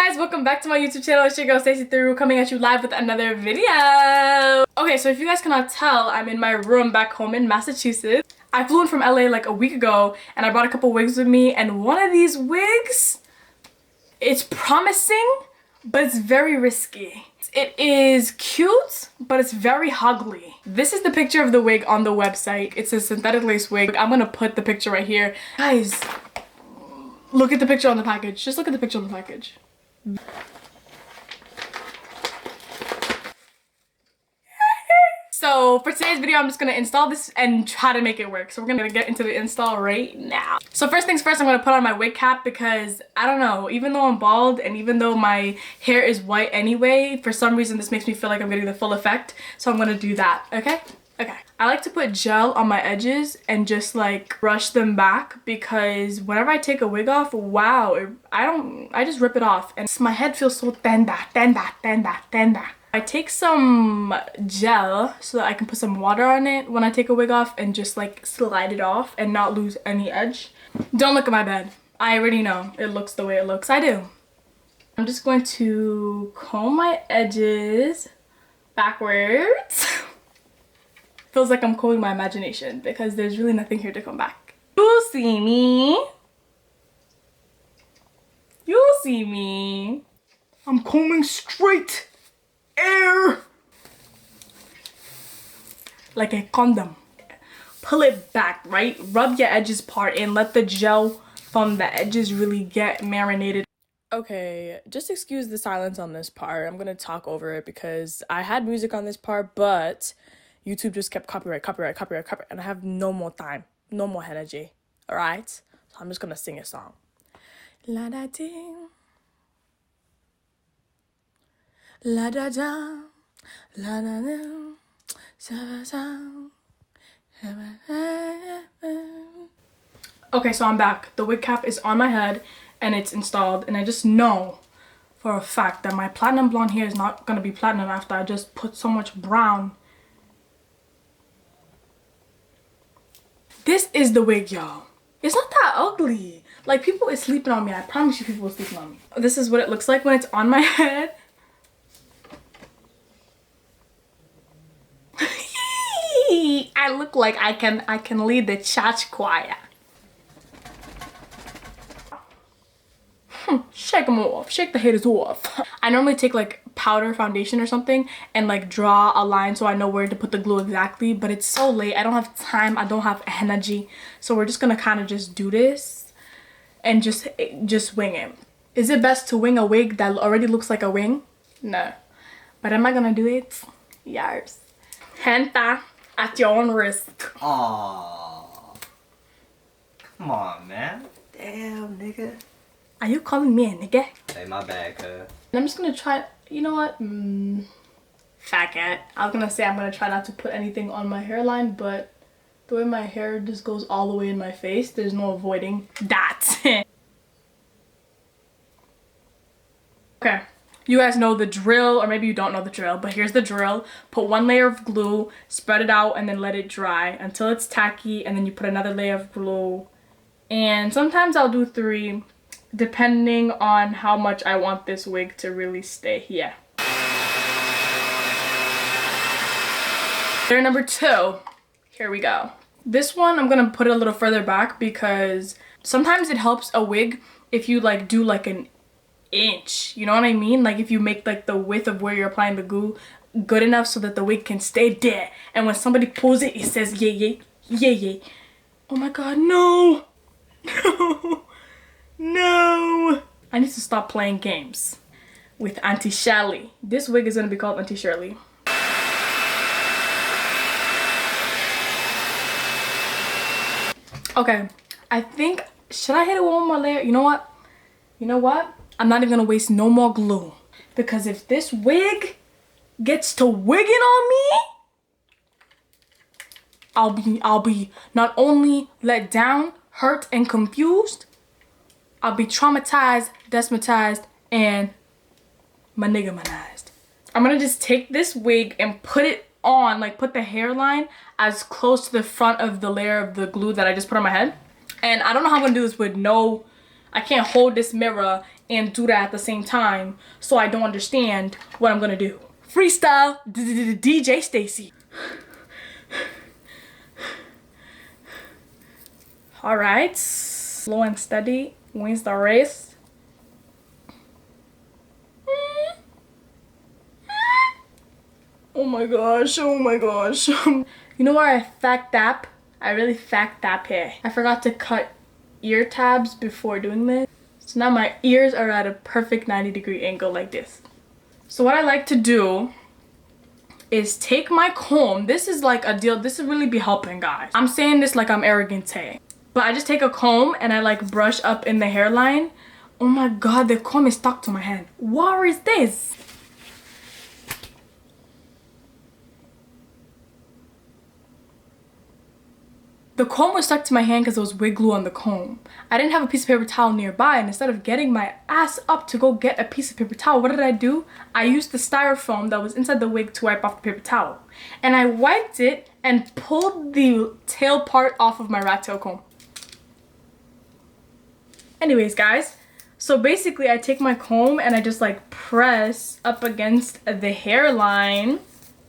guys, welcome back to my YouTube channel. It's your girl Stacey Through coming at you live with another video. Okay, so if you guys cannot tell, I'm in my room back home in Massachusetts. I flew in from LA like a week ago and I brought a couple wigs with me, and one of these wigs, it's promising, but it's very risky. It is cute, but it's very ugly. This is the picture of the wig on the website. It's a synthetic lace wig. I'm gonna put the picture right here. Guys, look at the picture on the package. Just look at the picture on the package. So for today's video, I'm just gonna install this and try to make it work. So we're gonna get into the install right now. So first things first, I'm gonna put on my wig cap because I don't know, even though I'm bald and even though my hair is white anyway, for some reason this makes me feel like I'm getting the full effect. So I'm gonna do that, okay? Okay. I like to put gel on my edges and just like brush them back because whenever I take a wig off, wow, I just rip it off and my head feels so tenda. I take some gel so that I can put some water on it when I take a wig off and just like slide it off and not lose any edge. Don't look at my bed. I already know it looks the way it looks. I do. I'm just going to comb my edges backwards. Feels like I'm combing my imagination because there's really nothing here to come back. You'll see me. You'll see me. I'm combing straight. Air. Like a condom. Pull it back, right? Rub your edges part and let the gel from the edges really get marinated. Okay, just excuse the silence on this part. I'm gonna talk over it because I had music on this part, but YouTube just kept copyright, and I have no more time, no more energy, all right? So I'm just gonna sing a song. La da ding, la da da, la da da, sa sa. Okay, so I'm back. The wig cap is on my head and it's installed, and I just know for a fact that my platinum blonde hair is not gonna be platinum after I just put so much brown. This is the wig, y'all. It's not that ugly. Like, people is sleeping on me. I promise you people are sleeping on me. This is what it looks like when it's on my head. I look like I can lead the church choir. Shake them off. Shake the haters off. I normally take like powder foundation or something and like draw a line so I know where to put the glue exactly, but it's so late. I don't have time. I don't have energy. So we're just gonna kind of just do this and just wing it. Is it best to wing a wig that already looks like a wing? No. But am I gonna do it? Yes. Henta at your own risk. Aww. Come on, man. Damn, nigga. Are you calling me a nigga? Hey, my bad, cuz. I'm just gonna try, you know what? Fat cat. I was gonna say I'm gonna try not to put anything on my hairline, but the way my hair just goes all the way in my face, there's no avoiding that. Okay, you guys know the drill, or maybe you don't know the drill, but here's the drill. Put one layer of glue, spread it out, and then let it dry until it's tacky, and then you put another layer of glue. And sometimes I'll do 3, depending on how much I want this wig to really stay here. Layer number 2, here we go. This one I'm gonna put it a little further back because sometimes it helps a wig if you like do like an inch, you know what I mean? Like if you make like the width of where you're applying the glue good enough so that the wig can stay there, and when somebody pulls it, it says yeah, yeah, yeah, yeah. Oh my god, no. No. No! I need to stop playing games with Auntie Shirley. This wig is gonna be called Auntie Shirley. Okay, I think, should I hit it with one more layer? You know what? You know what? I'm not even gonna waste no more glue. Because if this wig gets to wigging on me, I'll be not only let down, hurt, and confused, I'll be traumatized, desmatized, and manigmanized. I'm gonna just take this wig and put it on, like put the hairline as close to the front of the layer of the glue that I just put on my head. And I don't know how I'm gonna do this with no, I can't hold this mirror and do that at the same time, so I don't understand what I'm gonna do. Freestyle DJ Stacy. All right, slow and steady wins the race. Oh my gosh, oh my gosh. You know where I fact that? I really fact that here. I forgot to cut ear tabs before doing this. So now my ears are at a perfect 90-degree angle like this. So what I like to do is take my comb. This is like a deal. This would really be helping, guys. I'm saying this like I'm arrogant, but I just take a comb and I like brush up in the hairline. Oh my god, the comb is stuck to my hand. What is this? The comb was stuck to my hand because there was wig glue on the comb. I didn't have a piece of paper towel nearby, and instead of getting my ass up to go get a piece of paper towel, what did I do? I used the styrofoam that was inside the wig to wipe off the paper towel. And I wiped it and pulled the tail part off of my rat tail comb. Anyways, guys, so basically I take my comb and I just like press up against the hairline.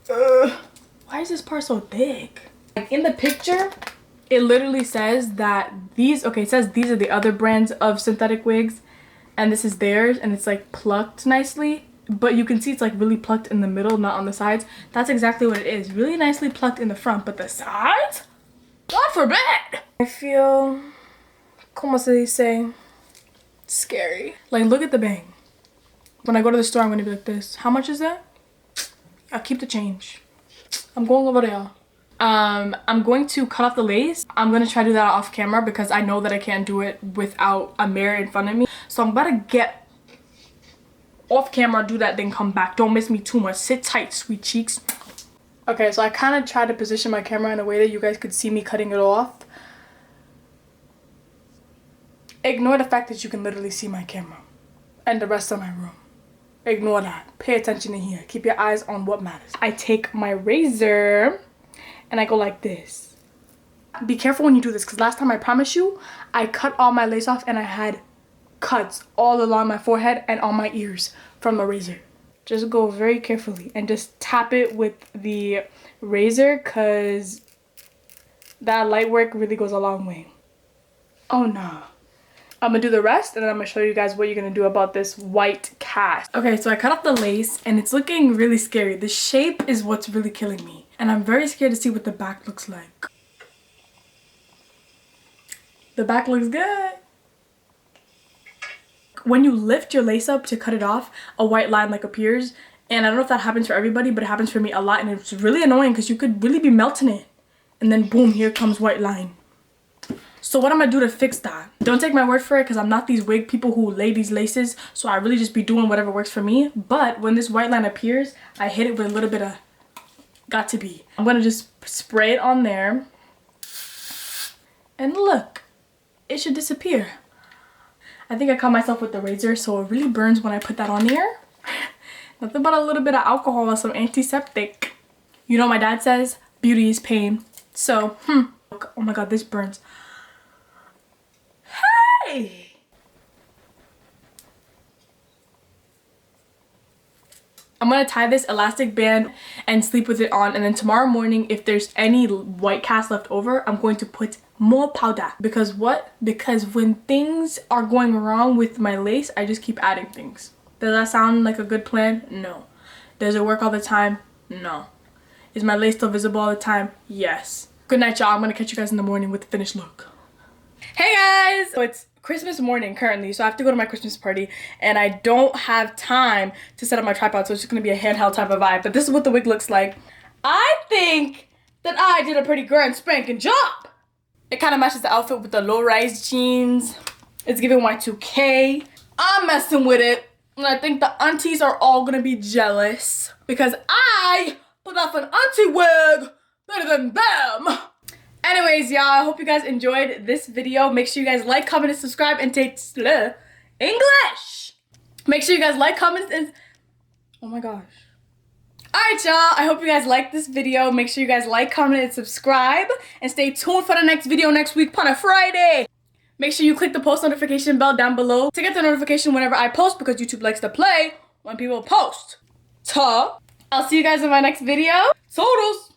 Why is this part so thick? Like in the picture, it literally says that these, okay, it says these are the other brands of synthetic wigs and this is theirs, and it's like plucked nicely, but you can see it's like really plucked in the middle, not on the sides. That's exactly what it is. Really nicely plucked in the front, but the sides? God forbid! I feel, como se dice, scary. Like, look at the bang. When I go to the store, I'm gonna be like this. How much is that? I'll keep the change. I'm going over there. I'm going to cut off the lace. I'm gonna try to do that off camera because I know that I can't do it without a mirror in front of me. So I'm about to get off camera, do that, then come back. Don't miss me too much. Sit tight, sweet cheeks. Okay, so I kind of tried to position my camera in a way that you guys could see me cutting it off. Ignore the fact that you can literally see my camera and the rest of my room. Ignore that. Pay attention in here. Keep your eyes on what matters. I take my razor and I go like this. Be careful when you do this, because last time, I promise you, I cut all my lace off and I had cuts all along my forehead and on my ears from the razor. Just go very carefully and just tap it with the razor, because that light work really goes a long way. Oh no. I'm gonna do the rest and then I'm gonna show you guys what you're gonna do about this white cast. Okay, so I cut off the lace and it's looking really scary. The shape is what's really killing me. And I'm very scared to see what the back looks like. The back looks good. When you lift your lace up to cut it off, a white line like appears. And I don't know if that happens for everybody, but it happens for me a lot. And it's really annoying because you could really be melting it. And then boom, here comes white line. So what I'm gonna do to fix that? Don't take my word for it, because I'm not these wig people who lay these laces. So I really just be doing whatever works for me. But when this white line appears, I hit it with a little bit of got to be. I'm gonna just spray it on there. And look, it should disappear. I think I caught myself with the razor, so it really burns when I put that on there. Nothing but a little bit of alcohol or some antiseptic. You know, my dad says beauty is pain. So, oh my god, this burns. Hey! I'm gonna tie this elastic band and sleep with it on, and then tomorrow morning, if there's any white cast left over, I'm going to put more powder. Because what? Because when things are going wrong with my lace, I just keep adding things. Does that sound like a good plan? No. Does it work all the time? No. Is my lace still visible all the time? Yes. Good night, y'all. I'm gonna catch you guys in the morning with the finished look. Hey guys! So it's Christmas morning currently, so I have to go to my Christmas party and I don't have time to set up my tripod, so it's just gonna be a handheld type of vibe. But this is what the wig looks like. I think that I did a pretty grand spanking job. It kind of matches the outfit with the low-rise jeans. It's giving Y2K. I'm messing with it, and I think the aunties are all gonna be jealous because I put off an auntie wig better than them. Anyways, y'all, I hope you guys enjoyed this video. Make sure you guys like, comment, and subscribe, and take English. Make sure you guys like, comment, and oh my gosh. Alright, y'all, I hope you guys liked this video. Make sure you guys like, comment, and subscribe, and stay tuned for the next video next week on a Friday. Make sure you click the post notification bell down below to get the notification whenever I post, because YouTube likes to play when people post. I'll see you guys in my next video. Toodles.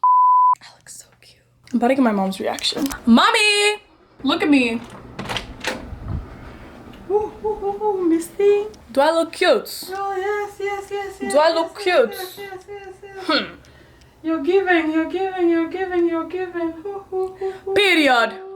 I look so cute. I'm about to get my mom's reaction. Mommy, look at me. Ooh, Misty. Do I look cute? Oh, yes. Do I look cute? Yes. You're giving. Period.